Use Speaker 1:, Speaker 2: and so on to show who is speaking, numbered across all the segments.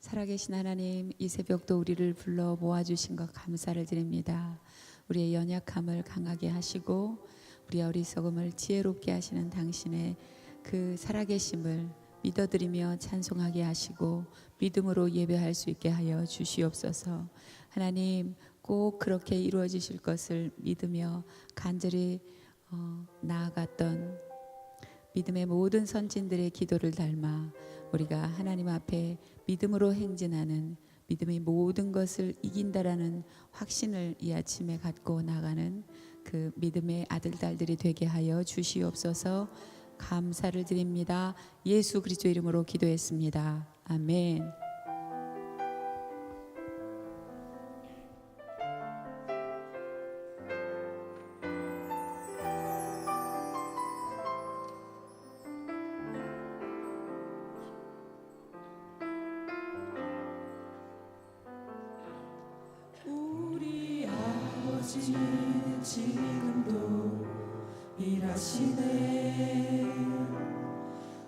Speaker 1: 살아계신 하나님, 이 새벽도 우리를 불러 모아주신 것 감사를 드립니다. 우리의 연약함을 강하게 하시고 우리의 어리석음을 지혜롭게 하시는 당신의 그 살아계심을 믿어드리며 찬송하게 하시고 믿음으로 예배할 수 있게 하여 주시옵소서. 하나님, 꼭 그렇게 이루어지실 것을 믿으며 간절히 나아갔던 믿음의 모든 선진들의 기도를 닮아 우리가 하나님 앞에 믿음으로 행진하는, 믿음이 모든 것을 이긴다라는 확신을 이 아침에 갖고 나가는 그 믿음의 아들 딸들이 되게 하여 주시옵소서. 감사를 드립니다. 예수 그리스도 이름으로 기도했습니다. 아멘.
Speaker 2: 우리 아버지는 지금도 일하시네.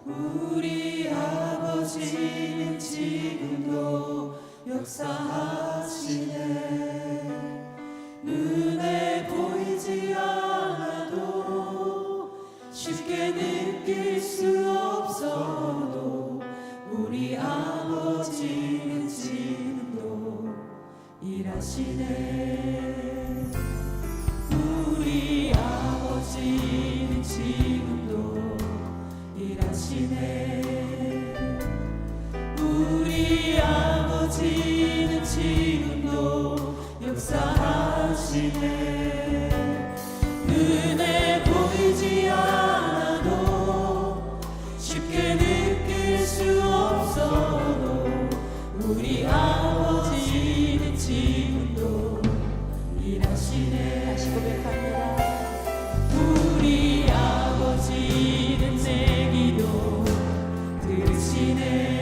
Speaker 2: 우리 아버지는 지금도 역사하시네. 눈에 보이지 않아도 쉽게 느낄 수 없어도 우리 아버지는 지금도 일하시네. 우리 아버지는 지금도 일하시네. 우리 아버지는 지금도 역사하시네. 눈에 보이지 않아도 쉽게 느낄 수 없어도 우리 아버지는 지금도 일하시네.
Speaker 1: 다시 고백합니다.
Speaker 2: 우리 아버지는 내 기도 들으시네.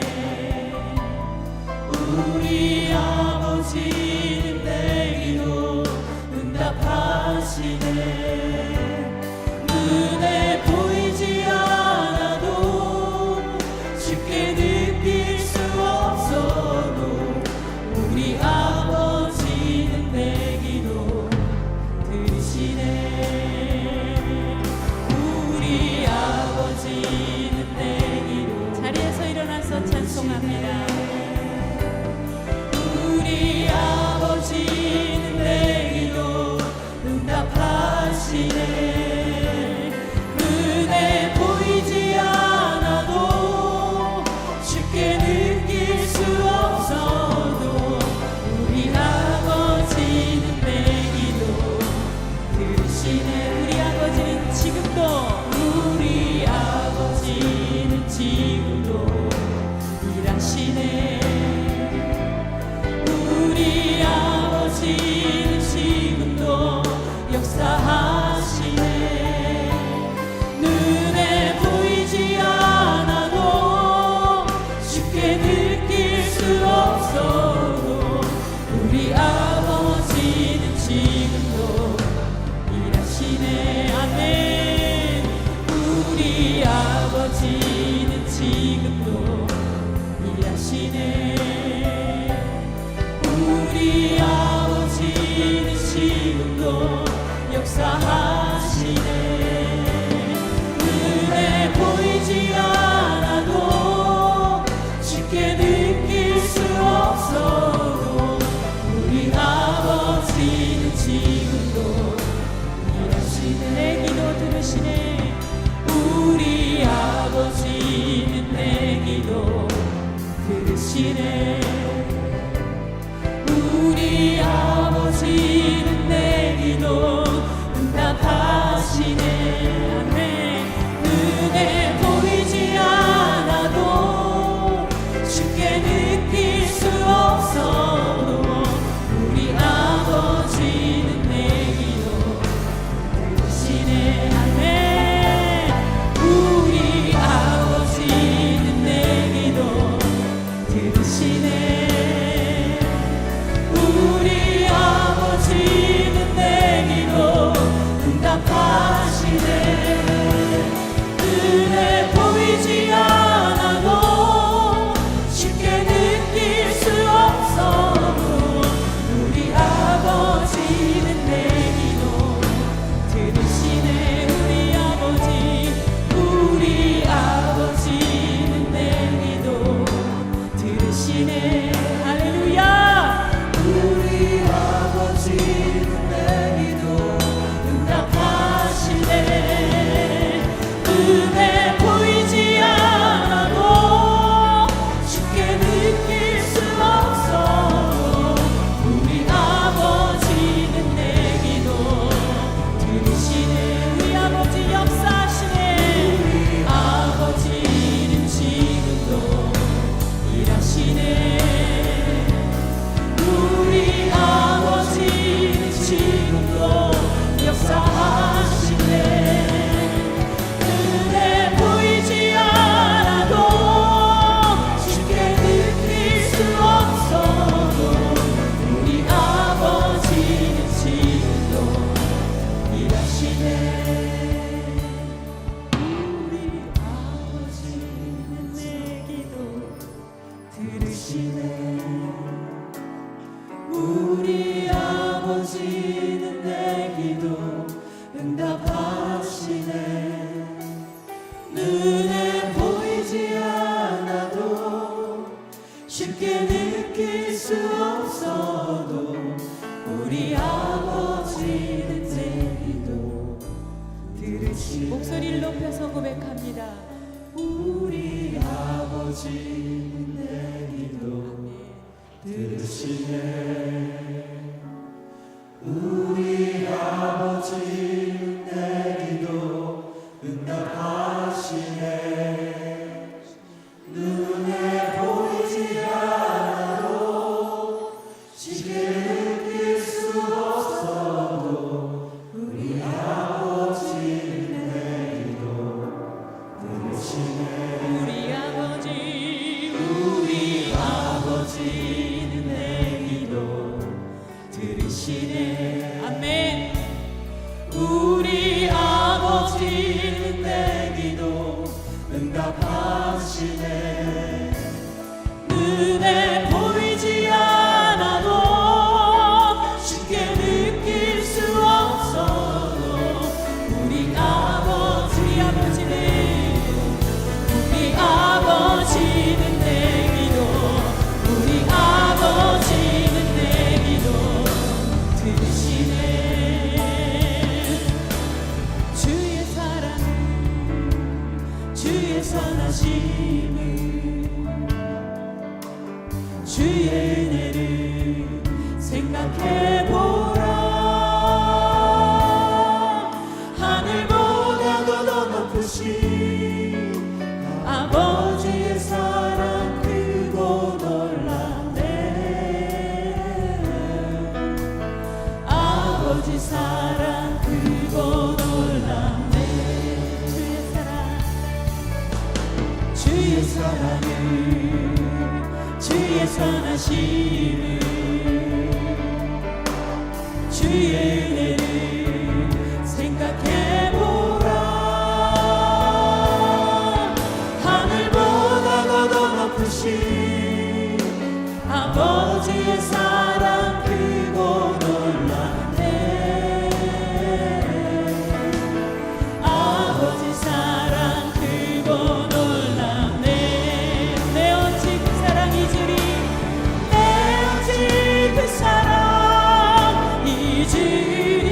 Speaker 2: 우리 아버지는 내 기도 응답하시네. 눈에 보이지 않아도 쉽게 느낄 수 없어도 우리 아버지는 내 기도 들으시네. 우리 아버지는 내 기도.
Speaker 1: 자리에서 일어나서 찬송합니다.
Speaker 2: 우리 아버지는 내 기도 응답하시네. 눈에 보이지 않아도 쉽게 느낄 수 없어도 우리 아버지는 내 기도 들으시네. 우리 아버지는 지금도, 우리 아버지는 지금도 일하시네. 우리 아버지는 지금도 역사하시네. 눈에 보이지 않아도 쉽게 느낄 수 없어도 우리 아버지는 지금도 일하시네. 아멘. 우리 아버지는 지금도 일하시네. 우리 아버지는 지금도 역사하시네. 눈에 보이지 않아도 쉽게 느낄 수 없어도 우리 아버지는 지금도 일하시네. 내 기도 들으시네. 우리 아버지는 내 기도 들으시네. 우리 아버지는 내 기도 응답하시네. 아멘. 눈에 보이지 않아도 쉽게 느낄 수 없어도 우리 아버지는 내 기도 들으시네. 아멘. 우리 아버지는 내 기도 들으시네. 우리
Speaker 3: 아버지는 내 기도 들으시네. 우리 아버지는 내 기도 응답하시네. 눈에 보이지 않아도 쉽게 느낄 수 없어도 우리 아버지는 내 기도 들으시네.
Speaker 2: 우리 아버지는 내 기도 들으시네. 아멘. 우리 아버지는 내 기도
Speaker 3: 응답하시네.
Speaker 2: 눈에 보이지 않아도 쉽게 느낄 수 없어도 우리 아버지는 내 기도, 우리 아버지는 내 기도 들으시네. 주의 사랑을, 주의 선하심을, 주의 은혜를 생각해보라. 하늘보다도 더 높으신 아버지의 사랑 크고 놀랍네. 아버지 사랑 크고 놀랍네. 주의 사랑을, 주의 선하심을, 주의 은혜를 생각해보라. 하늘보다도 더 높으신 아버지의 사랑 크고 놀랍네. 아버지 사랑 크고 놀랍네. 내 어찌 그 사랑 잊으리, 내 어찌 그 사랑 잊으리.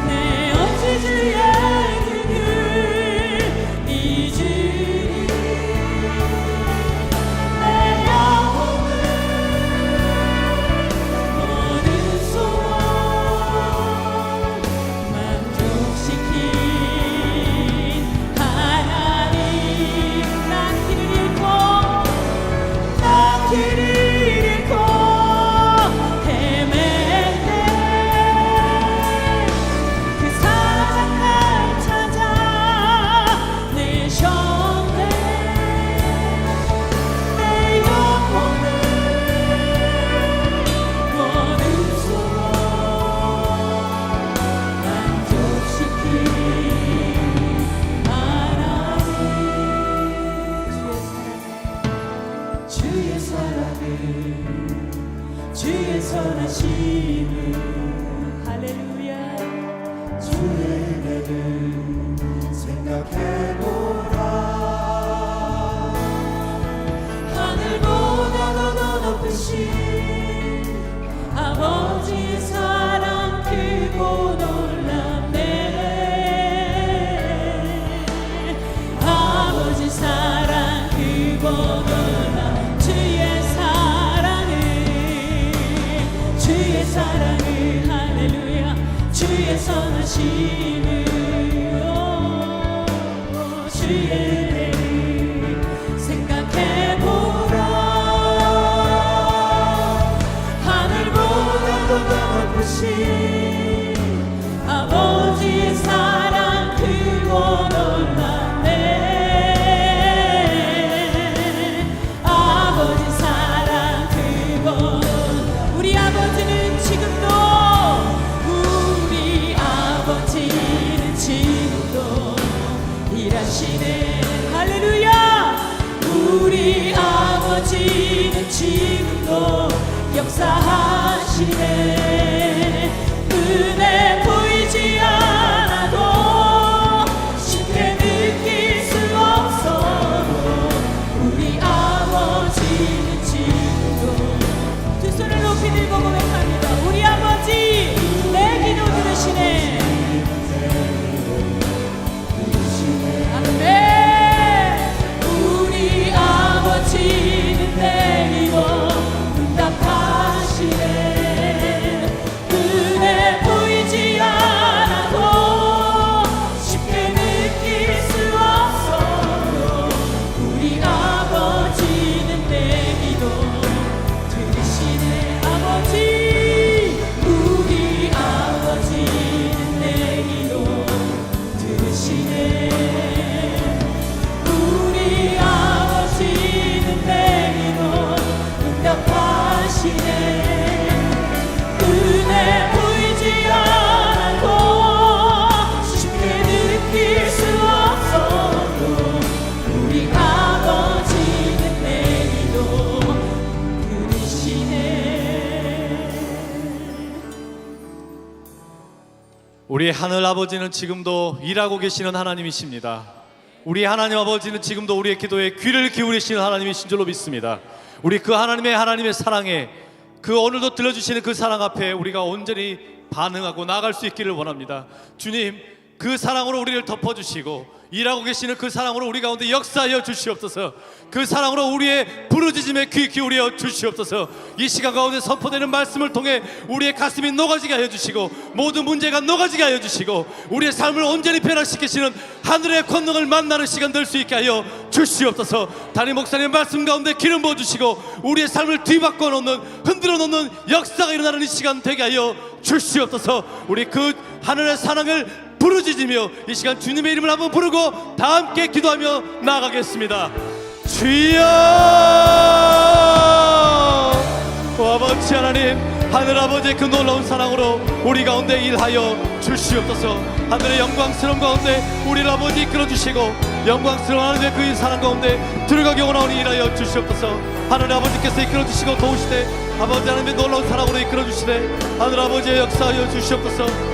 Speaker 2: 내 어찌 주의 그늘 잊으리. 내 영혼을 모든 소원 만족시킨 하나님. 난 길을 잃고 헤맬 때 그 사랑 날 찾아 내셨네. 내 영혼을 모든 소원 만족시킨 하나님. 주의 사랑을, 주의 선하심을, 할렐루야.
Speaker 3: 주의 은혜를 생각해보라.
Speaker 2: 하늘보다도 더 높으신 아버지의 사랑 크고 놀랍네. 아버지 사랑 크고 놀랍. 주의 사랑을 할렐루야. 주의 선하심을, 주의 은혜를 생각해보라. 하늘보다도 더 높으신 아버지의 사랑 크고 놀랍네. 아버지 사랑 크고 놀랍네. 우리 아버지는 지금도, 우리 아버지는 지금도 일하시네. 할렐루야. 우리 아버지는 지금도 역사하시네. 은혜 보이지 않아도 쉽게 느낄 수 없어도 우리 아버지는 지금도. 두 손을 높이 들고 고백합니다. 우리 아버지 내 기도 들으시네. 아멘.
Speaker 4: 우리 하늘 아버지는 지금도 일하고 계시는 하나님이십니다. 우리 하나님 아버지는 지금도 우리의 기도에 귀를 기울이시는 하나님이신 줄로 믿습니다. 우리 그 하나님의 사랑에 그 오늘도 들려주시는 그 사랑 앞에 우리가 온전히 반응하고 나아갈 수 있기를 원합니다. 주님, 그 사랑으로 우리를 덮어주시고 일하고 계시는 그 사랑으로 우리 가운데 역사하여 주시옵소서. 그 사랑으로 우리의 부르짖음에 귀 기울여 주시옵소서. 이 시간 가운데 선포되는 말씀을 통해 우리의 가슴이 녹아지게 하여 주시고 모든 문제가 녹아지게 하여 주시고 우리의 삶을 온전히 변화시키시는 하늘의 권능을 만나는 시간 될 수 있게 하여 주시옵소서. 담임 목사님 말씀 가운데 기름 부어주시고 우리의 삶을 뒤바꿔 놓는, 흔들어 놓는 역사가 일어나는 이 시간 되게 하여 주시옵소서. 우리 그 하늘의 사랑을 부르짖으며 이 시간 주님의 이름을 한번 부르고 다 함께 기도하며 나아가겠습니다. 주여! 아버지 하나님, 하늘아버지의 그 놀라운 사랑으로 우리 가운데 일하여 주시옵소서. 하늘의 영광스러움 가운데 우리를 아버지 이끌어주시고 영광스러운 하늘의 그 사랑 가운데 들어가게 원하오니 일하여 주시옵소서. 하늘의 아버지께서 이끌어주시고 도우시되 아버지 하나님의 놀라운 사랑으로 이끌어주시되 하늘아버지의 역사하여 주시옵소서.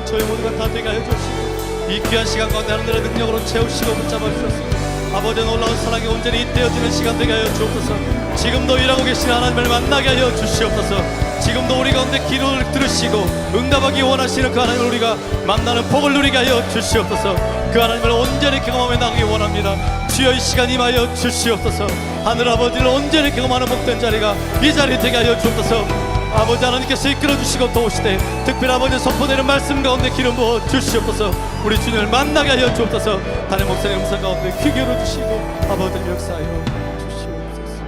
Speaker 4: 저희 모두가 다 되게 하여 주시고 이 귀한 시간 가운데 하늘의 능력으로 채우시고 붙잡아 주셨습니다. 아버지의 놀라운 사랑이 온전히 잇대어지는 시간 되게 하여 주옵소서. 지금도 일하고 계시는 하나님을 만나게 하여 주시옵소서. 지금도 우리 가운데 기도를 들으시고 응답하기 원하시는 그 하나님을 우리가 만나는 복을 누리게 하여 주시옵소서. 그 하나님을 온전히 경험해 나가기 원합니다. 주여, 이 시간 임하여 주시옵소서. 하늘 아버지를 온전히 경험하는 복된 자리가 이 자리에 되게 하여 주옵소서. 아버지 하나님께서 이끌어주시고 도우시되 특별히 아버지 선포되는 말씀 가운데 기름 부어 주시옵소서. 우리 주님을 만나게 하여 주옵소서. 담임 목사님 음성 가운데 귀 기울여주시고 아버지를 역사하여 주시옵소서.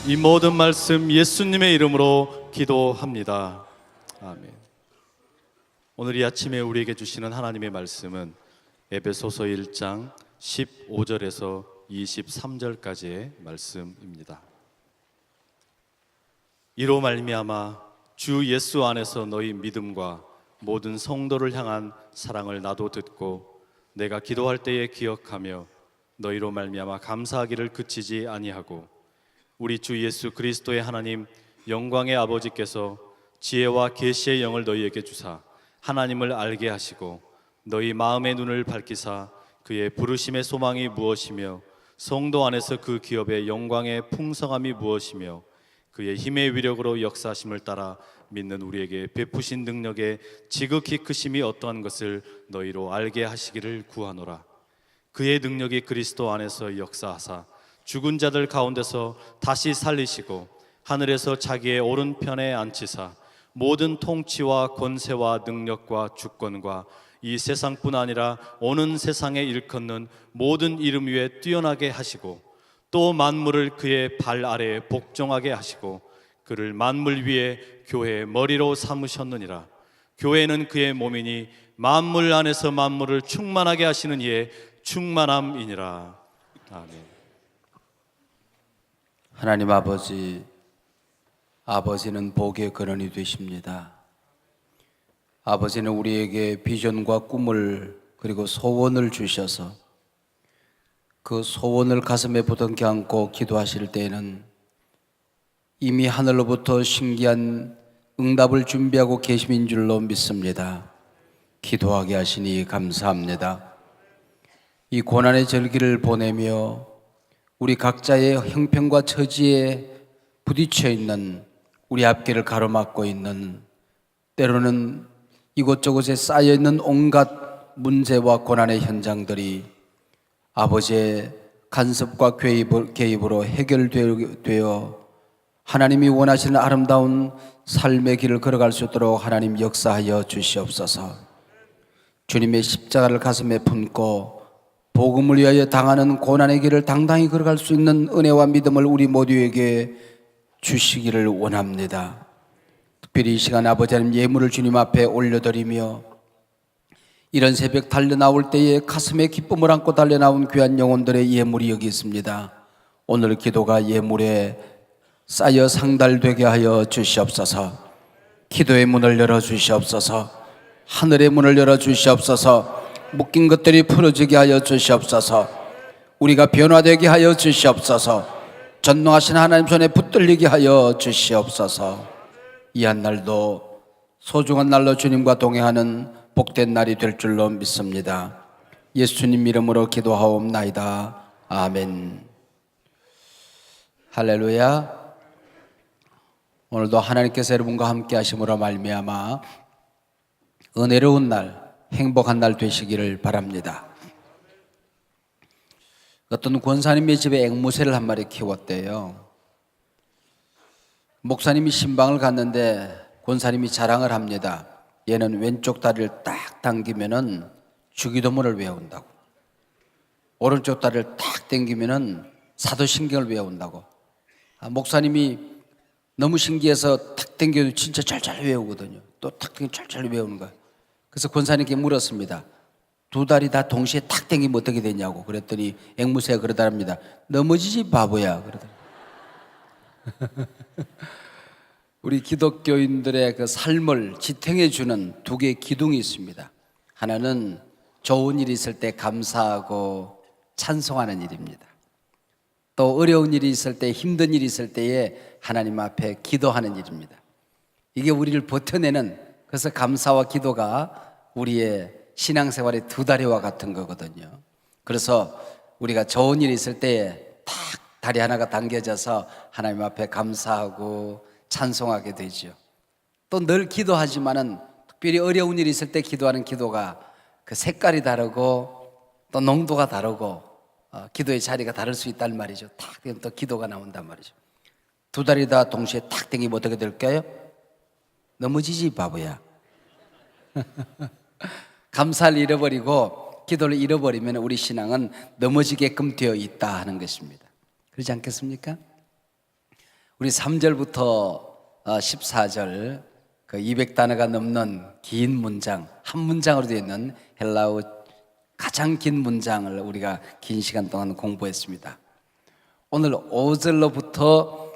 Speaker 4: 이 모든 말씀 예수님의 이름으로 기도합니다. 아멘. 오늘 이 아침에 우리에게 주시는 하나님의 말씀은 에베소서 1장 15절에서 23절까지의 말씀입니다. 이로 말미암아 주 예수 안에서 너희 믿음과 모든 성도를 향한 사랑을 나도 듣고 내가 기도할 때에 기억하며 너희로 말미암아 감사하기를 그치지 아니하고 우리 주 예수 그리스도의 하나님 영광의 아버지께서 지혜와 계시의 영을 너희에게 주사 하나님을 알게 하시고 너희 마음의 눈을 밝히사 그의 부르심의 소망이 무엇이며 성도 안에서 그 기업의 영광의 풍성함이 무엇이며 그의 힘의 위력으로 역사하심을 따라 믿는 우리에게 베푸신 능력의 지극히 크심이 어떠한 것을 너희로 알게 하시기를 구하노라. 그의 능력이 그리스도 안에서 역사하사 죽은 자들 가운데서 다시 살리시고 하늘에서 자기의 오른편에 앉히사 모든 통치와 권세와 능력과 주권과 이 세상뿐 아니라 오는 세상에 일컫는 모든 이름 위에 뛰어나게 하시고 또 만물을 그의 발 아래에 복종하게 하시고 그를 만물 위에 교회의 머리로 삼으셨느니라. 교회는 그의 몸이니 만물 안에서 만물을 충만하게 하시는 이의 충만함이니라. 아멘.
Speaker 5: 하나님 아버지는 복의 근원이 되십니다. 아버지는 우리에게 비전과 꿈을 그리고 소원을 주셔서 그 소원을 가슴에 부둥켜 안고 기도하실 때에는 이미 하늘로부터 신기한 응답을 준비하고 계심인 줄로 믿습니다. 기도하게 하시니 감사합니다. 이 고난의 절기를 보내며 우리 각자의 형편과 처지에 부딪혀 있는 우리 앞길을 가로막고 있는 때로는 이곳저곳에 쌓여있는 온갖 문제와 고난의 현장들이 아버지의 간섭과 개입으로 해결되어 하나님이 원하시는 아름다운 삶의 길을 걸어갈 수 있도록 하나님 역사하여 주시옵소서. 주님의 십자가를 가슴에 품고 복음을 위하여 당하는 고난의 길을 당당히 걸어갈 수 있는 은혜와 믿음을 우리 모두에게 주시기를 원합니다. 특별히 이 시간 아버지 하나님 예물을 주님 앞에 올려드리며 이런 새벽 달려나올 때에 가슴에 기쁨을 안고 달려나온 귀한 영혼들의 예물이 여기 있습니다. 오늘 기도가 예물에 쌓여 상달되게 하여 주시옵소서. 기도의 문을 열어 주시옵소서. 하늘의 문을 열어 주시옵소서. 묶인 것들이 풀어지게 하여 주시옵소서. 우리가 변화되게 하여 주시옵소서. 전능하신 하나님 손에 붙들리게 하여 주시옵소서. 이 한 날도 소중한 날로 주님과 동행하는 복된 날이 될 줄로 믿습니다. 예수님 이름으로 기도하옵나이다. 아멘. 할렐루야. 오늘도 하나님께서 여러분과 함께 하심으로 말미암아 은혜로운 날, 행복한 날 되시기를 바랍니다. 어떤 권사님의 집에 앵무새를 한 마리 키웠대요. 목사님이 신방을 갔는데 권사님이 자랑을 합니다. 얘는 왼쪽 다리를 딱 당기면은 주기도문을 외운다고, 오른쪽 다리를 딱 당기면은 사도신경을 외운다고. 목사님이 너무 신기해서 탁 당겨도 진짜 잘잘 외우거든요. 또 탁 당겨 잘잘 외우는 거예요. 그래서 권사님께 물었습니다. 두 다리 다 동시에 탁 당기면 어떻게 되냐고. 그랬더니 앵무새가 그러더랍니다. 넘어지지 바보야 그러더라고요. 우리 기독교인들의 그 삶을 지탱해 주는 두 개의 기둥이 있습니다. 하나는 좋은 일이 있을 때 감사하고 찬송하는 일입니다. 또 어려운 일이 있을 때, 힘든 일이 있을 때에 하나님 앞에 기도하는 일입니다. 이게 우리를 버텨내는, 그래서 감사와 기도가 우리의 신앙생활의 두 다리와 같은 거거든요. 그래서 우리가 좋은 일이 있을 때에 탁 다리 하나가 당겨져서 하나님 앞에 감사하고 찬송하게 되죠. 또 늘 기도하지만은 특별히 어려운 일이 있을 때 기도하는 기도가 그 색깔이 다르고 또 농도가 다르고 기도의 자리가 다를 수 있단 말이죠. 탁 되면 또 기도가 나온단 말이죠. 두 다리 다 동시에 탁 당기면 어떻게 될까요? 넘어지지 바보야. 감사를 잃어버리고 기도를 잃어버리면 우리 신앙은 넘어지게끔 되어 있다 하는 것입니다. 그렇지 않겠습니까? 우리 3절부터 14절 그 200단어가 넘는 긴 문장, 한 문장으로 되어 있는 헬라어 가장 긴 문장을 우리가 긴 시간 동안 공부했습니다. 오늘 5절로부터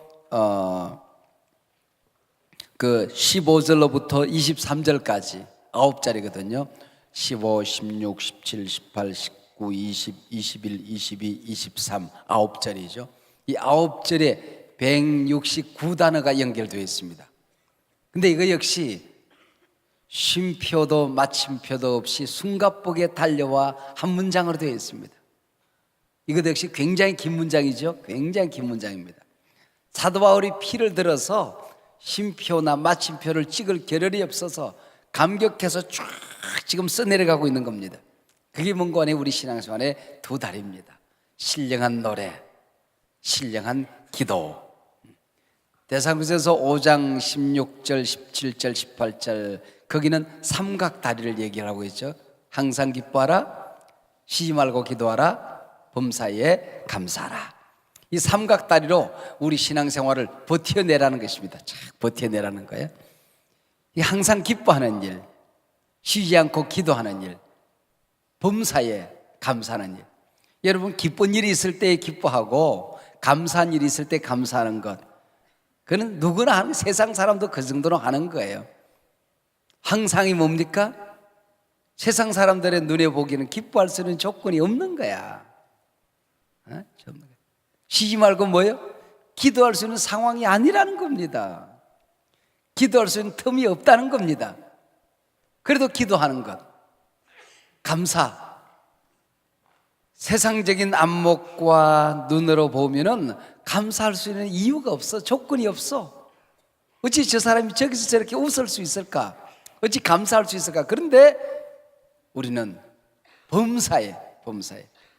Speaker 5: 그 15절로부터 23절까지 9자리거든요. 15, 16, 17, 18, 19, 20, 21, 22, 23 9자리죠. 이 9절에 169단어가 연결되어 있습니다. 근데 이거 역시 쉼표도 마침표도 없이 숨가쁘게 달려와 한 문장으로 되어 있습니다. 이것 역시 굉장히 긴 문장이죠. 굉장히 긴 문장입니다. 사도 바울이 피를 들어서 쉼표나 마침표를 찍을 겨를이 없어서 감격해서 쫙 지금 써내려가고 있는 겁니다. 그게 뭔가 하니 우리 신앙생활의 두 다리입니다. 신령한 노래, 신령한 기도. 데살로니가서 5장 16절, 17절, 18절 거기는 삼각다리를 얘기하고 있죠. 항상 기뻐하라, 쉬지 말고 기도하라, 범사에 감사하라. 이 삼각다리로 우리 신앙생활을 버텨내라는 것입니다. 쫙 버텨내라는 거예요. 이 항상 기뻐하는 일, 쉬지 않고 기도하는 일, 범사에 감사하는 일. 여러분 기쁜 일이 있을 때 기뻐하고 감사한 일이 있을 때 감사하는 것, 그는 누구나 하는, 세상 사람도 그 정도로 하는 거예요. 항상이 뭡니까? 세상 사람들의 눈에 보기에는 기뻐할 수 있는 조건이 없는 거야. 쉬지 말고 뭐예요? 기도할 수 있는 상황이 아니라는 겁니다. 기도할 수 있는 틈이 없다는 겁니다. 그래도 기도하는 것, 감사. 세상적인 안목과 눈으로 보면은 감사할 수 있는 이유가 없어. 조건이 없어. 어찌 저 사람이 저기서 저렇게 웃을 수 있을까? 어찌 감사할 수 있을까? 그런데 우리는 범사에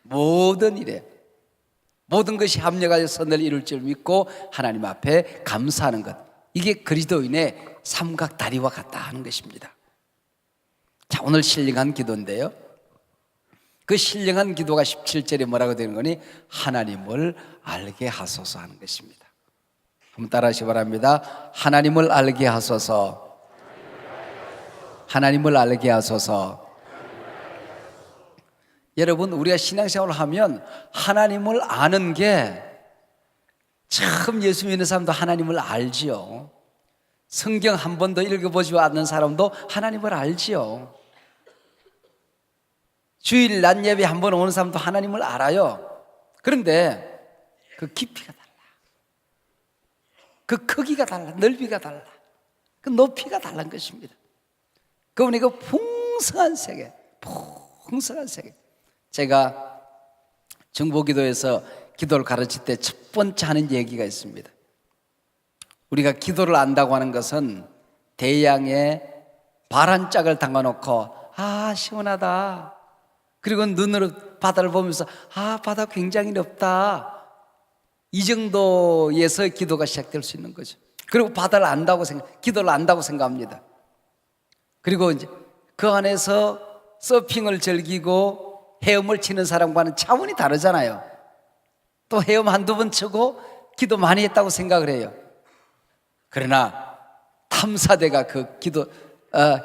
Speaker 5: 모든 일에 모든 것이 합력하여 선을 이룰 줄 믿고 하나님 앞에 감사하는 것, 이게 그리스도인의 삼각다리와 같다 하는 것입니다. 자, 오늘 신령한 기도인데요, 그 신령한 기도가 17절에 뭐라고 되는 거니? 하나님을 알게 하소서 하는 것입니다. 한번 따라 하시기 바랍니다. 하나님을 알게 하소서. 하나님을 알게 하소서. 여러분, 우리가 신앙생활을 하면 하나님을 아는 게, 처음 예수 믿는 사람도 하나님을 알지요. 성경 한 번도 읽어보지 않는 사람도 하나님을 알지요. 주일 낮 예배 한 번 오는 사람도 하나님을 알아요. 그런데 그 깊이가 달라, 그 크기가 달라, 넓이가 달라, 그 높이가 다른 것입니다. 그분이 그 풍성한 세계, 풍성한 세계. 제가 중보기도에서 기도를 가르칠 때 첫 번째 하는 얘기가 있습니다. 우리가 기도를 안다고 하는 것은 대양에 발 한 짝을 담가놓고 아 시원하다, 그리고 눈으로 바다를 보면서 아 바다 굉장히 넓다, 이 정도에서 기도가 시작될 수 있는 거죠. 그리고 바다를 안다고 기도를 안다고 생각합니다. 그리고 이제 그 안에서 서핑을 즐기고 헤엄을 치는 사람과는 차원이 다르잖아요. 또 헤엄 한두 번 치고 기도 많이 했다고 생각을 해요. 그러나 탐사대가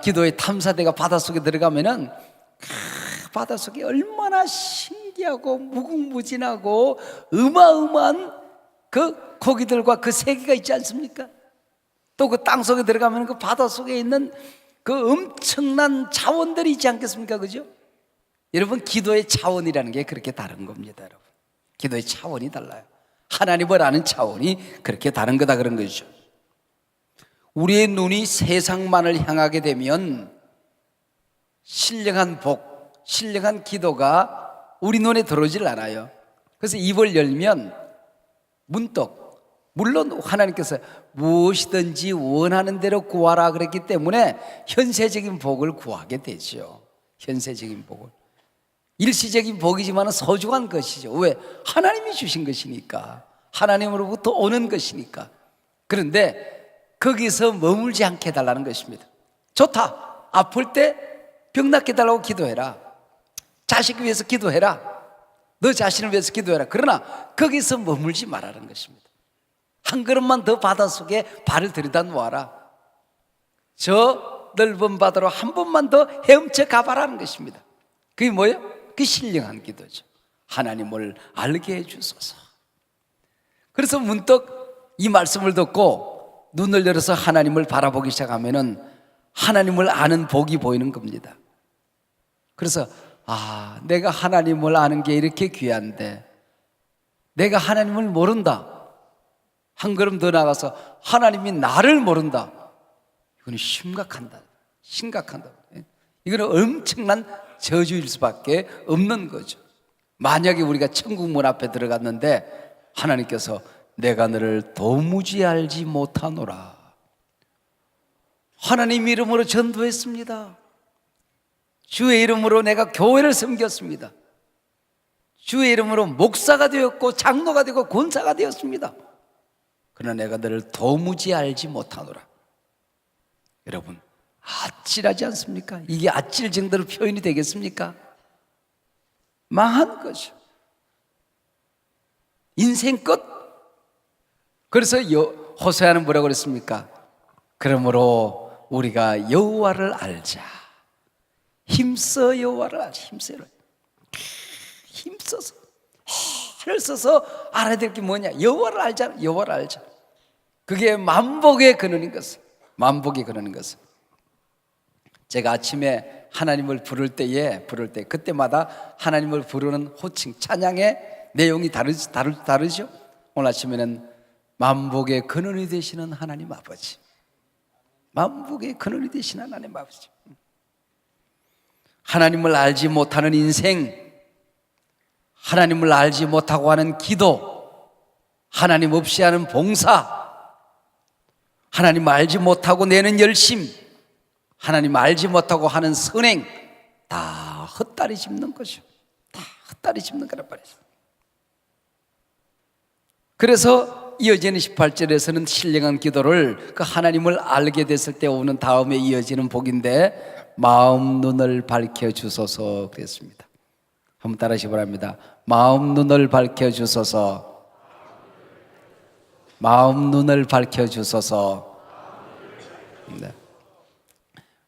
Speaker 5: 기도의 탐사대가 바닷속에 들어가면은 바닷속에 얼마나 신기하고 무궁무진하고 어마어마한 그 고기들과 그 세계가 있지 않습니까? 또 그 땅속에 들어가면 그 바닷속에 있는 그 엄청난 차원들이 있지 않겠습니까? 그죠? 여러분, 기도의 차원이라는 게 그렇게 다른 겁니다. 여러분, 기도의 차원이 달라요. 하나님을 아는 차원이 그렇게 다른 거다, 그런 거죠. 우리의 눈이 세상만을 향하게 되면 신령한 복, 신령한 기도가 우리 눈에 들어오질 않아요. 그래서 입을 열면 문득, 물론 하나님께서 무엇이든지 원하는 대로 구하라 그랬기 때문에 현세적인 복을 구하게 되죠. 현세적인 복을. 일시적인 복이지만 소중한 것이죠. 왜? 하나님이 주신 것이니까, 하나님으로부터 오는 것이니까. 그런데 거기서 머물지 않게 해달라는 것입니다. 좋다, 아플 때 병 낫게 해달라고 기도해라, 자식 위해서 기도해라, 너 자신을 위해서 기도해라. 그러나 거기서 머물지 말라는 것입니다. 한 걸음만 더 바닷속에 발을 들이다 놓아라, 저 넓은 바다로 한 번만 더 헤엄쳐 가봐라는 것입니다. 그게 뭐예요? 그 신령한 기도죠. 하나님을 알게 해주소서. 그래서 문득 이 말씀을 듣고 눈을 열어서 하나님을 바라보기 시작하면은 하나님을 아는 복이 보이는 겁니다. 그래서 아, 내가 하나님을 아는 게 이렇게 귀한데 내가 하나님을 모른다, 한 걸음 더 나가서 하나님이 나를 모른다, 이거는 심각한다. 이거는 엄청난 저주일 수밖에 없는 거죠. 만약에 우리가 천국 문 앞에 들어갔는데 하나님께서 내가 너를 도무지 알지 못하노라, 하나님 이름으로 전도했습니다, 주의 이름으로 내가 교회를 섬겼습니다, 주의 이름으로 목사가 되었고 장로가 되고 권사가 되었습니다, 그러나 내가 너를 도무지 알지 못하노라. 여러분, 아찔하지 않습니까? 이게 아찔 정도로 표현이 되겠습니까? 망한 거죠. 인생 끝. 그래서 호세아는 뭐라고 그랬습니까? 그러므로 우리가 여호와를 알자, 힘써 여호와를 알자. 힘써서 힘을 써서 알아야 될 게 뭐냐? 여호와를 알자. 여호와를 알자. 그게 만복의 근원인 것을, 만복의 근원인 것을. 제가 아침에 하나님을 부를 때 그때마다 하나님을 부르는 호칭, 찬양의 내용이 다르죠. 오늘 아침에는 만복의 근원이 되시는 하나님 아버지, 만복의 근원이 되시는 하나님 아버지. 하나님을 알지 못하는 인생, 하나님을 알지 못하고 하는 기도, 하나님 없이 하는 봉사, 하나님 알지 못하고 내는 열심, 하나님 알지 못하고 하는 선행, 다 헛다리 짚는 거죠. 다 헛다리 짚는 거란 말이죠. 그래서 이어지는 18절에서는 신령한 기도를 그 하나님을 알게 됐을 때 오는 다음에 이어지는 복인데 마음 눈을 밝혀주소서 그랬습니다. 한번 따라하시기 바랍니다. 마음 눈을 밝혀주소서. 마음 눈을 밝혀주소서. 네.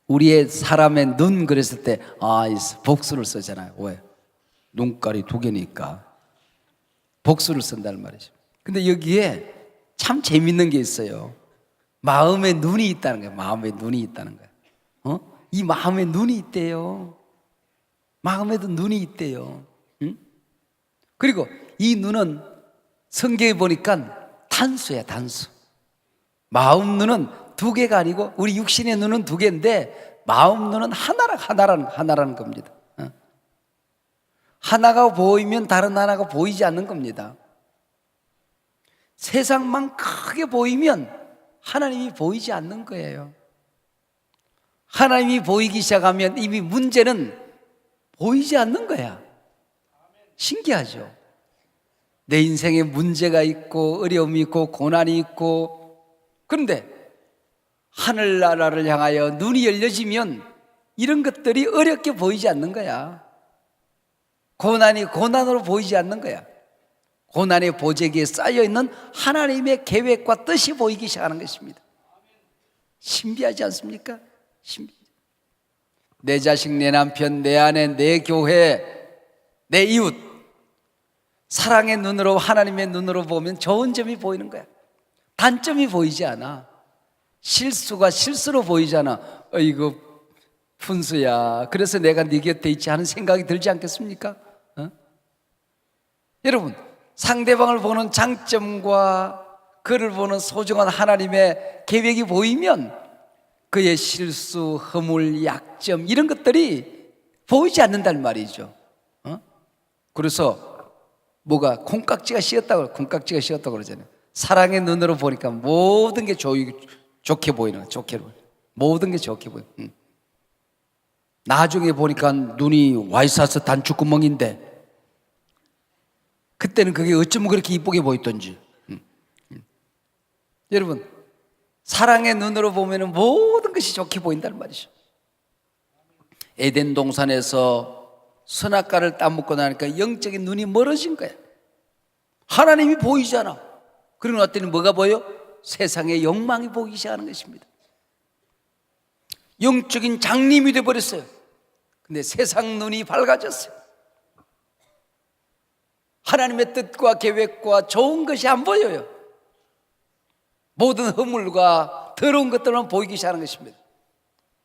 Speaker 5: 우리의 사람의 눈 그랬을 때 복수를 쓰잖아요. 왜? 눈깔이 두 개니까 복수를 쓴다는 말이죠. 근데 여기에 참 재밌는 게 있어요. 마음에 눈이 있다는 거예요. 마음에 눈이 있다는 거예요. 이 마음에 눈이 있대요. 마음에도 눈이 있대요. 응? 그리고 이 눈은 성경에 보니까 단수야, 단수. 마음 눈은 두 개가 아니고 우리 육신의 눈은 두 개인데 마음 눈은 하나라는 겁니다. 하나가 보이면 다른 하나가 보이지 않는 겁니다. 세상만 크게 보이면 하나님이 보이지 않는 거예요. 하나님이 보이기 시작하면 이미 문제는 보이지 않는 거야. 신기하죠? 내 인생에 문제가 있고 어려움이 있고 고난이 있고, 그런데 하늘나라를 향하여 눈이 열려지면 이런 것들이 어렵게 보이지 않는 거야. 고난이 고난으로 보이지 않는 거야. 고난의 보재기에 쌓여있는 하나님의 계획과 뜻이 보이기 시작하는 것입니다. 신비하지 않습니까? 내 자식, 내 남편, 내 아내, 내 교회, 내 이웃, 사랑의 눈으로, 하나님의 눈으로 보면 좋은 점이 보이는 거야. 단점이 보이지 않아. 실수가 실수로 보이잖아. 이거 푼수야, 그래서 내가 네 곁에 있지 하는 생각이 들지 않겠습니까? 여러분, 상대방을 보는 장점과 그를 보는 소중한 하나님의 계획이 보이면 그의 실수, 허물, 약점 이런 것들이 보이지 않는단 말이죠. 그래서 뭐가 콩깍지가 씌었다고 그러잖아요. 사랑의 눈으로 보니까 모든 게 좋게 보이는 거예요. 좋게 보이는, 모든 게 좋게 보이는 거예요. 나중에 보니까 눈이 와이사스 단추구멍인데 그때는 그게 어쩌면 그렇게 이쁘게 보였던지. 여러분, 사랑의 눈으로 보면 모든 것이 좋게 보인다는 말이죠. 에덴 동산에서 선악과를 따먹고 나니까 영적인 눈이 멀어진 거야. 하나님이 보이잖아. 그러고 났더니 뭐가 보여? 세상의 욕망이 보이기 시작하는 것입니다. 영적인 장님이 되어버렸어요. 근데 세상 눈이 밝아졌어요. 하나님의 뜻과 계획과 좋은 것이 안 보여요. 모든 허물과 더러운 것들만 보이기 시작하는 것입니다.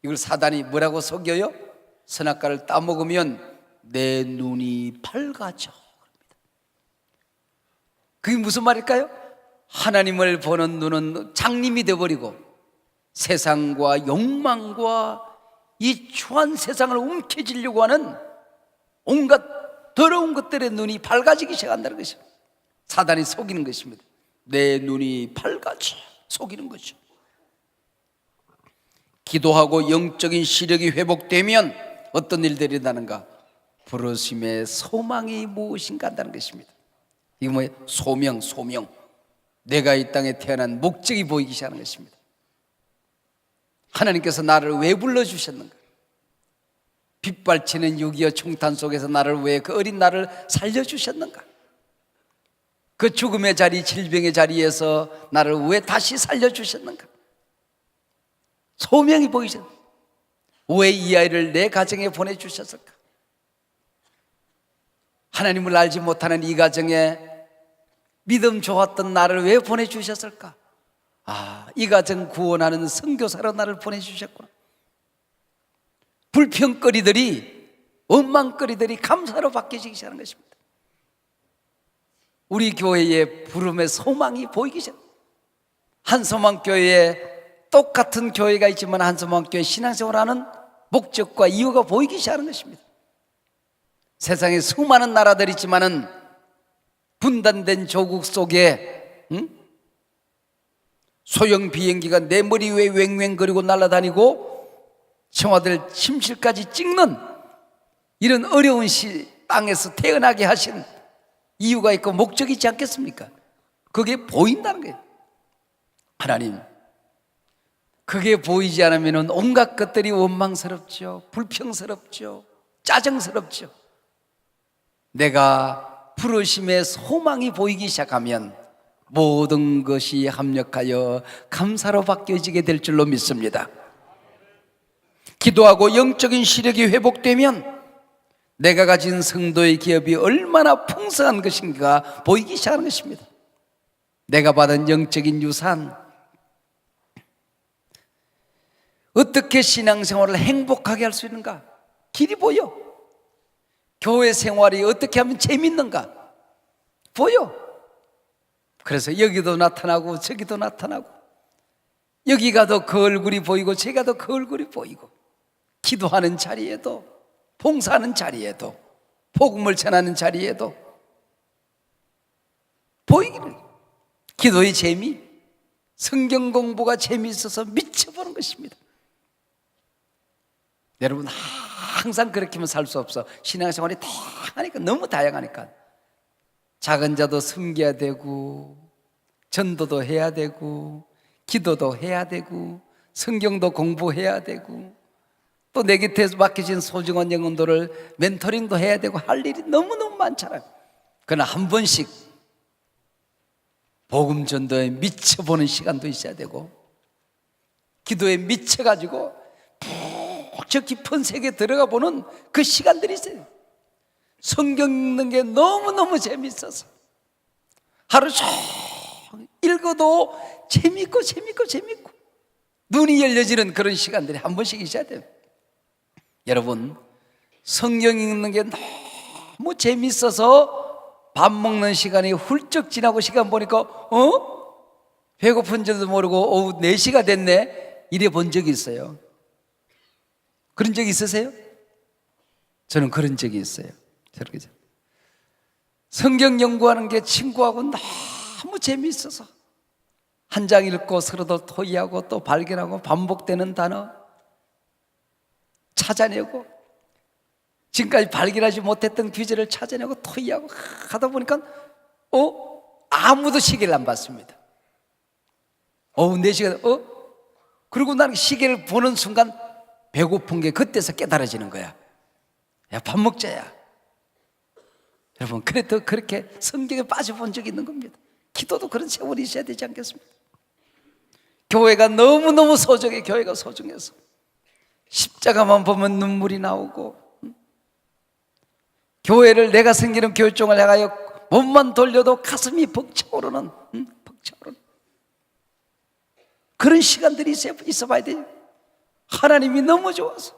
Speaker 5: 이걸 사단이 뭐라고 속여요? 선악과를 따먹으면 내 눈이 밝아져. 그게 무슨 말일까요? 하나님을 보는 눈은 장님이 되어버리고 세상과 욕망과 이 추한 세상을 움켜쥐려고 하는 온갖 더러운 것들의 눈이 밝아지기 시작한다는 것입니다. 사단이 속이는 것입니다. 내 눈이 밝아져, 속이는 거죠. 기도하고 영적인 시력이 회복되면 어떤 일들이 일어나는가? 부르심의 소망이 무엇인가 한다는 것입니다. 이게 뭐예요? 소명. 내가 이 땅에 태어난 목적이 보이기 시작하는 것입니다. 하나님께서 나를 왜 불러주셨는가? 빗발치는 6.25 총탄 속에서 나를 왜, 그 어린 나를 살려주셨는가? 그 죽음의 자리, 질병의 자리에서 나를 왜 다시 살려주셨는가? 소명이 보이셨는가? 왜 이 아이를 내 가정에 보내주셨을까? 하나님을 알지 못하는 이 가정에 믿음 좋았던 나를 왜 보내주셨을까? 이 가정 구원하는 선교사로 나를 보내주셨구나. 불평거리들이, 원망거리들이 감사로 바뀌어지기 시작하는 것입니다. 우리 교회의 부름의 소망이 보이기 시작. 한소망교회에 똑같은 교회가 있지만 한소망교회 신앙생활하는 목적과 이유가 보이기 시작하는 것입니다. 세상에 수많은 나라들이 있지만은 분단된 조국 속에 소형 비행기가 내 머리 위에 왱왱거리고 날아다니고 청와대 침실까지 찍는 이런 어려운 땅에서 태어나게 하신 이유가 있고 목적이 있지 않겠습니까? 그게 보인다는 거예요. 하나님, 그게 보이지 않으면 온갖 것들이 원망스럽죠, 불평스럽죠, 짜증스럽죠. 내가 부르심의 소망이 보이기 시작하면 모든 것이 합력하여 감사로 바뀌어지게 될 줄로 믿습니다. 기도하고 영적인 시력이 회복되면 내가 가진 성도의 기업이 얼마나 풍성한 것인가 보이기 시작하는 것입니다. 내가 받은 영적인 유산, 어떻게 신앙생활을 행복하게 할 수 있는가 길이 보여. 교회 생활이 어떻게 하면 재밌는가 보여. 그래서 여기도 나타나고 저기도 나타나고, 여기 가도 그 얼굴이 보이고 저기 가도 그 얼굴이 보이고, 기도하는 자리에도, 봉사하는 자리에도, 복음을 전하는 자리에도 보이기를. 기도의 재미, 성경 공부가 재미있어서 미쳐보는 것입니다. 여러분, 항상 그렇게만 살 수 없어. 신앙생활이 다양하니까, 너무 다양하니까. 작은 자도 섬겨야 되고, 전도도 해야 되고, 기도도 해야 되고, 성경도 공부해야 되고, 또 내 곁에서 맡겨진 소중한 영혼들을 멘토링도 해야 되고, 할 일이 너무너무 많잖아요. 그러나 한 번씩 복음 전도에 미쳐보는 시간도 있어야 되고, 기도에 미쳐가지고 푹 저 깊은 세계에 들어가 보는 그 시간들이 있어요. 성경 읽는 게 너무너무 재밌어서 하루 종일 읽어도 재밌고 눈이 열려지는 그런 시간들이 한 번씩 있어야 돼요. 여러분, 성경 읽는 게 너무 재밌어서 밥 먹는 시간이 훌쩍 지나고 시간 보니까 배고픈 줄도 모르고 오후 4시가 됐네, 이래 본 적이 있어요. 그런 적 있으세요? 저는 그런 적이 있어요. 성경 연구하는 게 친구하고 너무 재미있어서 한 장 읽고 서로도 토의하고 또 발견하고 반복되는 단어 찾아내고, 지금까지 발견하지 못했던 귀절을 찾아내고 토의하고 하다 보니까 아무도 시계를 안 봤습니다. 오후 4시간 그리고 나는 시계를 보는 순간 배고픈 게 그때서 깨달아지는 거야. 야, 밥 먹자야. 여러분, 그래도 그렇게 성경에 빠져본 적이 있는 겁니다. 기도도 그런 세월이 있어야 되지 않겠습니까? 교회가 너무너무 소중해. 교회가 소중해서 십자가만 보면 눈물이 나오고, 교회를, 내가 섬기는 교회종을 향하여 몸만 돌려도 가슴이 벅차오르는 그런 시간들이 있어 봐야 돼요. 하나님이 너무 좋아서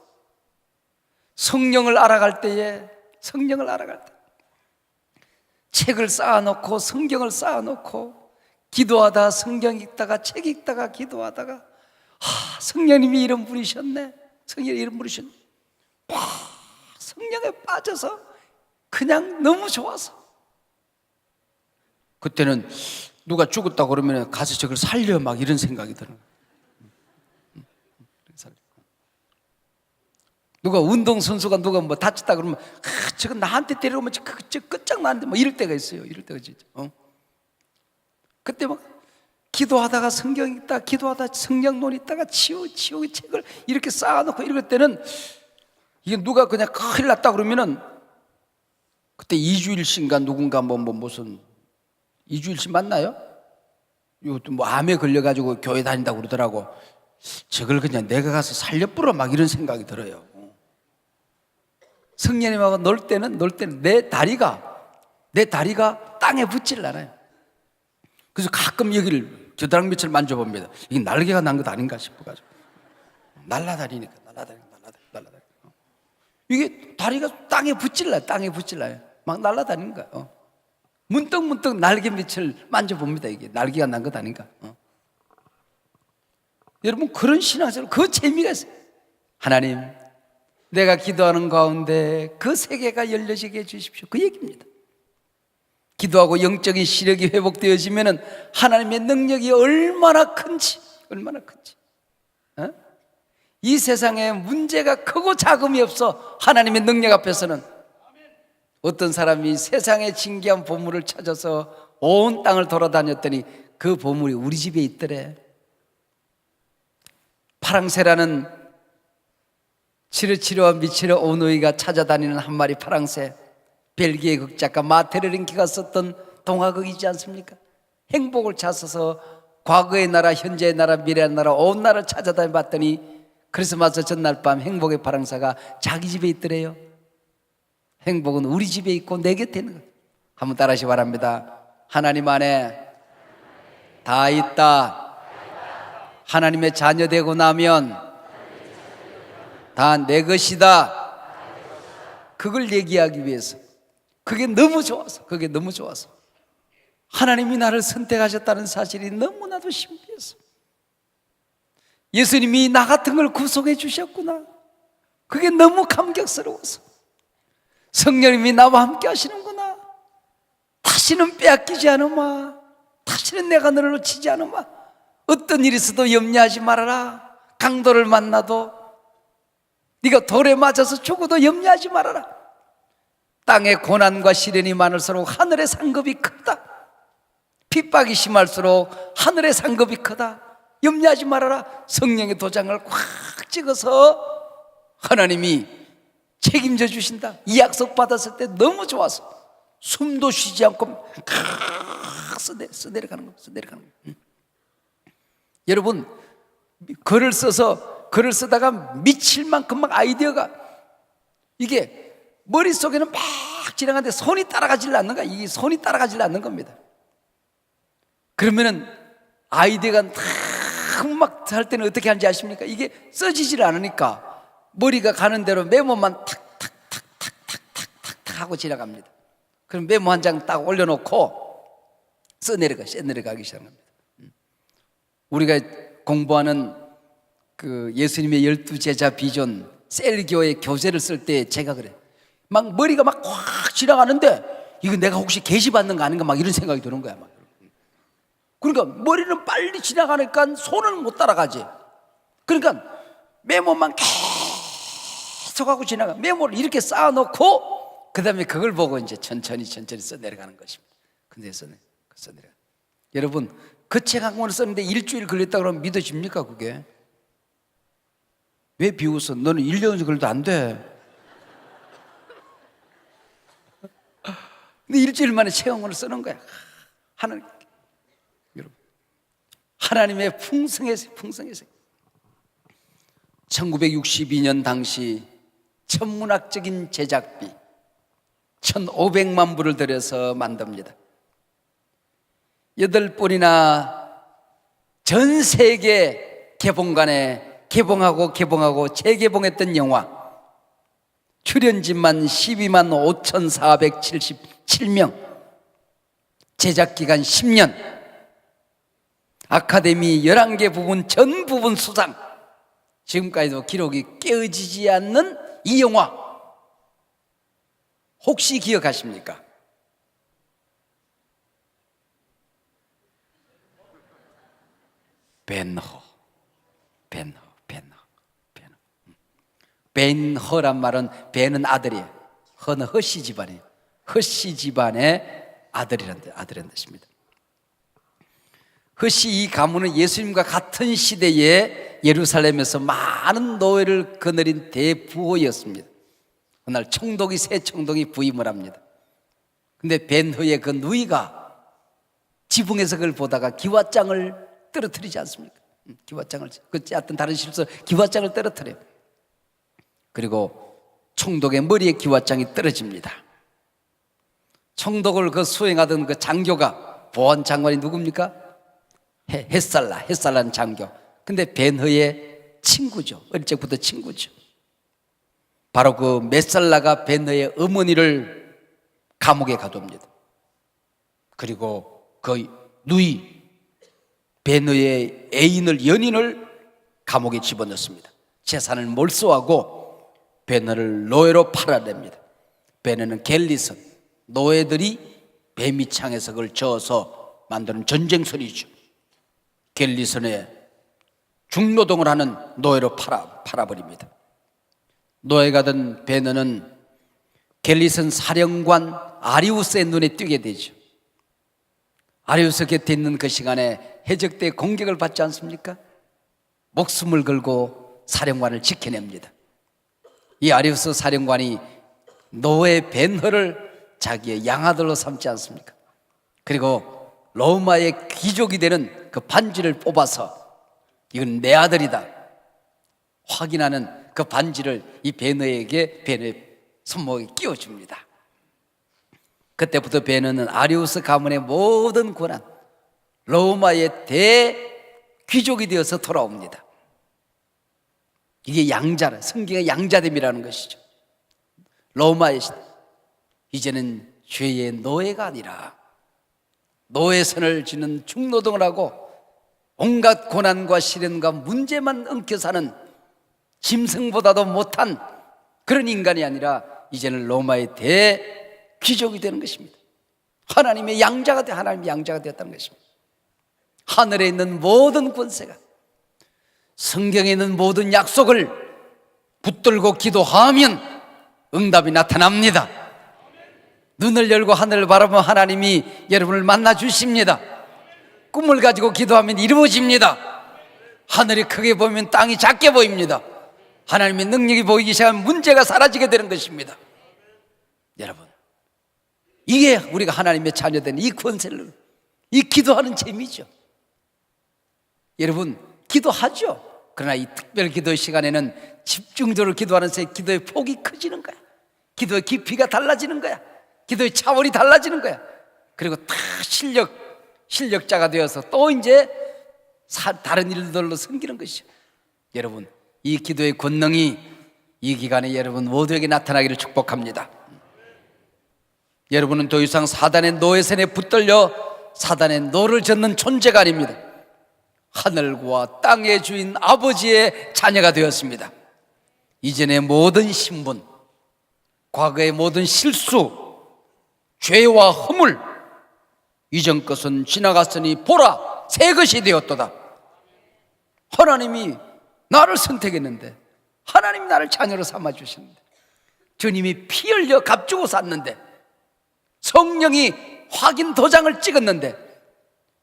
Speaker 5: 성령을 알아갈 때 책을 쌓아놓고 성경을 쌓아놓고 기도하다 성경 읽다가 책 읽다가 기도하다가 성령님이 이런 분이셨네, 성령이 이런 분이셨네, 성령에 빠져서 그냥 너무 좋아서, 그때는 누가 죽었다 그러면 가서 저걸 살려, 막 이런 생각이 드는 거예요. 누가 운동선수가 누가 뭐 다쳤다 그러면 저거 나한테 때려오면 저 끝장나는데 뭐 이럴 때가 있어요. 이럴 때가 진짜. 그때 막 기도하다가 성경 읽다가 기도하다가 성경론 읽다가 치우의 책을 이렇게 쌓아놓고 이럴 때는, 이게 누가 그냥 큰일 났다 그러면은 그때 이주일신가 누군가 무슨 이주일신 맞나요? 이것도 뭐 암에 걸려가지고 교회 다닌다고 그러더라고. 저걸 그냥 내가 가서 살려뿌려, 막 이런 생각이 들어요. 성령님하고 놀 때는 내 다리가 땅에 붙질 않아요. 그래서 가끔 여기를 겨드랑이 밑을 만져봅니다. 이게 날개가 난 것 아닌가 싶어가지고. 날라다니니까. 이게 다리가 땅에 붙질라요. 막 날라다니는 거야. 문득 날개 밑을 만져봅니다. 이게 날개가 난 것 아닌가. 여러분, 그런 신앙생활, 그 재미가 있어요. 하나님, 내가 기도하는 가운데 그 세계가 열려지게 해주십시오, 그 얘기입니다. 기도하고 영적인 시력이 회복되어지면 하나님의 능력이 얼마나 큰지. 이 세상에 문제가 크고 작음이 없어. 하나님의 능력 앞에서는. 어떤 사람이 세상의 진귀한 보물을 찾아서 온 땅을 돌아다녔더니 그 보물이 우리 집에 있더래. 파랑새라는 치르치르와 미치르 오노이가 찾아다니는 한 마리 파랑새, 벨기에 극작가 마테르 링키가 썼던 동화극이지 않습니까? 행복을 찾아서 과거의 나라, 현재의 나라, 미래의 나라, 온 나라를 찾아다니 봤더니 크리스마스 전날 밤 행복의 파랑새가 자기 집에 있더래요. 행복은 우리 집에 있고 내 곁에 있는 거예요. 한번 따라하시기 바랍니다. 하나님 안에 다 있다. 하나님의 자녀 되고 나면 다 내 것이다. 그걸 얘기하기 위해서, 그게 너무 좋아서, 그게 너무 좋아서 하나님이 나를 선택하셨다는 사실이 너무나도 신비해서, 예수님이 나 같은 걸 구속해 주셨구나, 그게 너무 감격스러워서, 성령님이 나와 함께 하시는구나, 다시는 빼앗기지 않으마, 다시는 내가 너를 놓치지 않으마, 어떤 일이 있어도 염려하지 말아라, 강도를 만나도, 네가 돌에 맞아서 죽어도 염려하지 말아라, 땅의 고난과 시련이 많을수록 하늘의 상급이 크다, 핍박이 심할수록 하늘의 상급이 크다, 염려하지 말아라. 성령의 도장을 꽉 찍어서 하나님이 책임져 주신다. 이 약속 받았을 때 너무 좋아서 숨도 쉬지 않고 써내려가는 거예요. 여러분, 글을 쓰다가 미칠 만큼 막 아이디어가, 이게 머릿속에는 막 지나가는데 손이 따라가질 않는 거야. 이게 손이 따라가질 않는 겁니다. 그러면은 아이디어가 막 할 때는 어떻게 하는지 아십니까? 이게 써지질 않으니까 머리가 가는 대로 메모만 탁탁탁탁탁탁탁 하고 지나갑니다. 그럼 메모 한 장 딱 올려놓고 써내려가기 시작합니다. 우리가 공부하는 그 예수님의 12제자 비전 셀교의 교재를 쓸 때 제가 그래, 막 머리가 막 확 지나가는데 이거 내가 혹시 게시받는 거 아닌가 막 이런 생각이 드는 거야. 막. 그러니까 머리는 빨리 지나가니까 손은 못 따라가지. 그러니까 메모만 계속 하고 지나가. 메모를 이렇게 쌓아놓고 그 다음에 그걸 보고 이제 천천히 써내려가는 것입니다. 근데 써내려. 여러분, 그 책 한 권을 썼는데 일주일 걸렸다 그러면 믿어집니까 그게? 왜 비웃어? 너는 1년 걸려도 안 돼. 근데 일주일 만에 책 한 권을 쓰는 거야. 하나님의 풍성해서 1962년 당시 천문학적인 제작비 1,500만 불을 들여서 만듭니다. 8번이나 전 세계 개봉관에 개봉하고 재개봉했던 영화, 출연진만 12만 5,477명, 제작기간 10년, 아카데미 11개 부분 전 부분 수상, 지금까지도 기록이 깨어지지 않는 이 영화 혹시 기억하십니까? 벤허란 말은, 벤은 아들이에요. 허는 허씨 집안이에요. 허씨 집안의 아들이란 뜻입니다. 허씨 이 가문은 예수님과 같은 시대에 예루살렘에서 많은 노예를 거느린 대부호였습니다. 그날 새 총독이 부임을 합니다. 근데 벤허의 그 누이가 지붕에서 그걸 보다가 기와장을 떨어뜨리지 않습니까? 기와장을, 어떤 다른 실수, 기와장을 떨어뜨려요. 그리고 총독의 머리에 기와장이 떨어집니다. 총독을 그 수행하던 그 장교가, 보안 장관이 누굽니까? 햇살라는 장교. 근데 벤허의 친구죠. 어릴 적부터 친구죠. 바로 그 메살라가 벤허의 어머니를 감옥에 가둡니다. 그리고 그 누이 벤허의 연인을 감옥에 집어넣습니다. 재산을 몰수하고 벤허를 노예로 팔아냅니다. 벤허는 갤리선, 노예들이 뱀이창에서 그걸 저어서 만드는 전쟁선이죠. 갤리선에 중노동을 하는 노예로 팔아버립니다. 노예가 된 벤허는 갤리선 사령관 아리우스의 눈에 띄게 되죠. 아리우스 곁에 있는 그 시간에 해적대의 공격을 받지 않습니까? 목숨을 걸고 사령관을 지켜냅니다. 이 아리우스 사령관이 노예 벤허를 자기의 양아들로 삼지 않습니까? 그리고 로마의 귀족이 되는 그 반지를 뽑아서 이건 내 아들이다 확인하는 그 반지를 이 벤허에게 손목에 끼워줍니다. 그때부터 베드로는 아리우스 가문의 모든 권한, 로마의 대귀족이 되어서 돌아옵니다. 이게 양자라, 성경의 양자됨이라는 것이죠. 로마의 시대, 이제는 죄의 노예가 아니라 노예선을 지는 중노동을 하고 온갖 고난과 시련과 문제만 엉켜 사는 짐승보다도 못한 그런 인간이 아니라 이제는 로마의 대귀족이 되는 것입니다. 하나님의 양자가 하나님의 양자가 되었다는 것입니다. 하늘에 있는 모든 권세가, 성경에 있는 모든 약속을 붙들고 기도하면 응답이 나타납니다. 눈을 열고 하늘을 바라보면 하나님이 여러분을 만나 주십니다. 꿈을 가지고 기도하면 이루어집니다. 하늘이 크게 보이면 땅이 작게 보입니다. 하나님의 능력이 보이기 시작하면 문제가 사라지게 되는 것입니다. 여러분, 이게 우리가 하나님의 자녀된 이 권세를, 이 기도하는 재미죠. 여러분, 기도하죠. 그러나 이 특별 기도 시간에는 집중적으로 기도하는 새 기도의 폭이 커지는 거야. 기도의 깊이가 달라지는 거야. 기도의 차원이 달라지는 거야. 그리고 다 실력자가 되어서 또 이제 다른 일들로 섬기는 것이죠. 여러분, 이 기도의 권능이 이 기간에 여러분 모두에게 나타나기를 축복합니다. 여러분은 더 이상 사단의 노예선에 붙들려 사단의 노를 젓는 존재가 아닙니다. 하늘과 땅의 주인 아버지의 자녀가 되었습니다. 이전의 모든 신분, 과거의 모든 실수, 죄와 허물, 이전 것은 지나갔으니 보라, 새 것이 되었도다. 하나님이 나를 선택했는데, 하나님이 나를 자녀로 삼아주셨는데, 주님이 피 흘려 값주고 샀는데, 성령이 확인 도장을 찍었는데,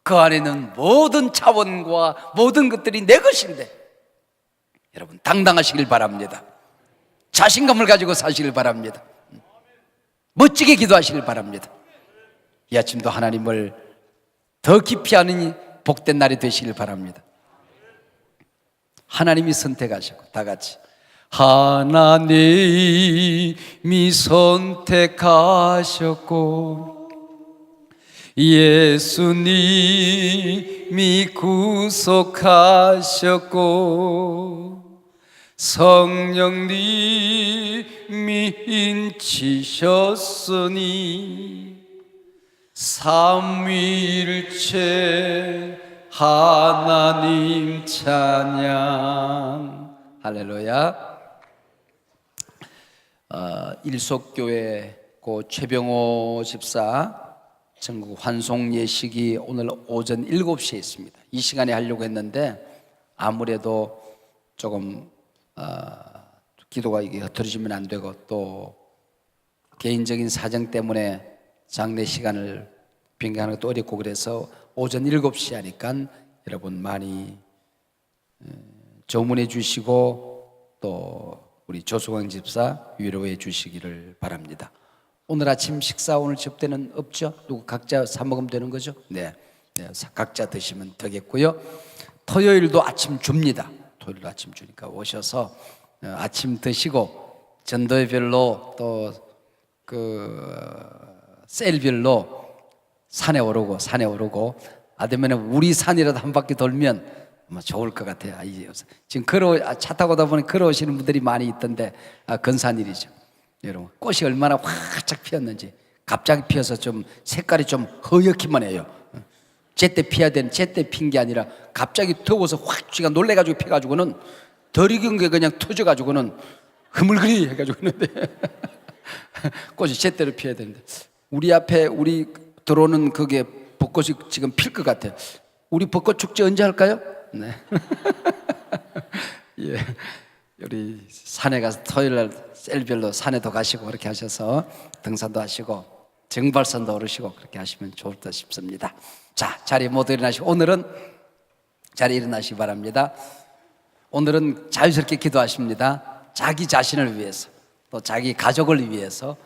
Speaker 5: 그 안에는 모든 차원과 모든 것들이 내 것인데, 여러분 당당하시길 바랍니다. 자신감을 가지고 사시길 바랍니다. 멋지게 기도하시길 바랍니다. 이 아침도 하나님을 더 깊이 아는 복된 날이 되시길 바랍니다. 하나님이 선택하시고, 다 같이 하나님이 선택하셨고 예수님이 구속하셨고 성령님이 인치셨으니 삼위일체 하나님 찬양. 할렐루야. 일속교회 고 최병호 집사 전국 환송 예식이 오늘 오전 7시에 있습니다. 이 시간에 하려고 했는데 아무래도 조금 기도가 이게 흐트러지면 안 되고 또 개인적인 사정 때문에 장례 시간을 변경하는 것도 어렵고 그래서 오전 7시 하니까 여러분 많이 조문해 주시고 또 우리 조수광 집사 위로해 주시기를 바랍니다. 오늘 아침 식사 오늘 접대는 없죠? 누구 각자 사 먹으면 되는 거죠? 네, 각자 드시면 되겠고요. 토요일도 아침 줍니다. 토요일도 아침 주니까 오셔서 아침 드시고 전도회별로 또 셀별로 산에 오르고 아니면 우리 산이라도 한 바퀴 돌면 아마 좋을 것 같아요. 지금 차 타고 오다 보니 걸어오시는 분들이 많이 있던데 근산일이죠. 여러분 꽃이 얼마나 활짝 피었는지 갑자기 피어서 좀 색깔이 좀 허옇기만 해요. 제때 피어야 되는 제때 핀 게 아니라 갑자기 더워서 확 쥐가 놀래가지고 피가지고는 덜 익은 게 그냥 터져가지고는 흐물그리 해가지고 있는데 꽃이 제때로 피어야 되는데 우리 앞에 우리 들어오는 그게 벚꽃이 지금 필 것 같아요. 우리 벚꽃 축제 언제 할까요? 네. 예. 우리 산에 가서 토요일날 셀별로 산에도 가시고 그렇게 하셔서 등산도 하시고 정발산도 오르시고 그렇게 하시면 좋을 듯 싶습니다. 자, 자리에 모두 일어나시고 오늘은 자리에 일어나시기 바랍니다. 오늘은 자유스럽게 기도하십니다. 자기 자신을 위해서 또 자기 가족을 위해서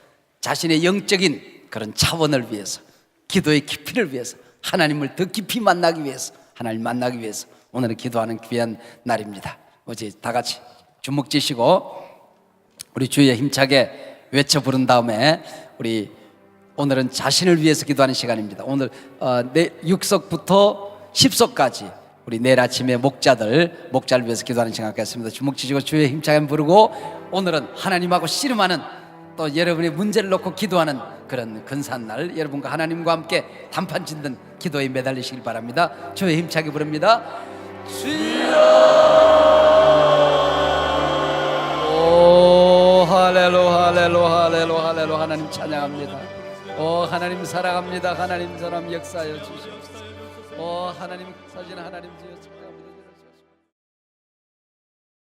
Speaker 5: 자신의 영적인 그런 차원을 위해서 기도의 깊이를 위해서 하나님을 더 깊이 만나기 위해서 하나님 만나기 위해서 오늘은 기도하는 귀한 날입니다. 어제 다 같이 주먹 쥐시고 우리 주위에 힘차게 외쳐 부른 다음에 우리 오늘은 자신을 위해서 기도하는 시간입니다. 오늘 6석부터 10석까지 우리 내일 아침에 목자를 위해서 기도하는 시간 갖겠습니다. 주먹 쥐고 주의 힘차게 부르고 오늘은 하나님하고 씨름하는 또 여러분의 문제를 놓고 기도하는 그런 근사한 날 여러분과 하나님과 함께 단판 짓는 기도에 매달리시길 바랍니다. 주의 힘차게 부릅니다. 주여 오 할렐루 할렐루 할렐루 할렐루 하나님 찬양합니다. 오 하나님 사랑합니다. 하나님 사랑 역사하여 주시옵소서. 오 하나님 사진 하나님 주여 찬양합니다.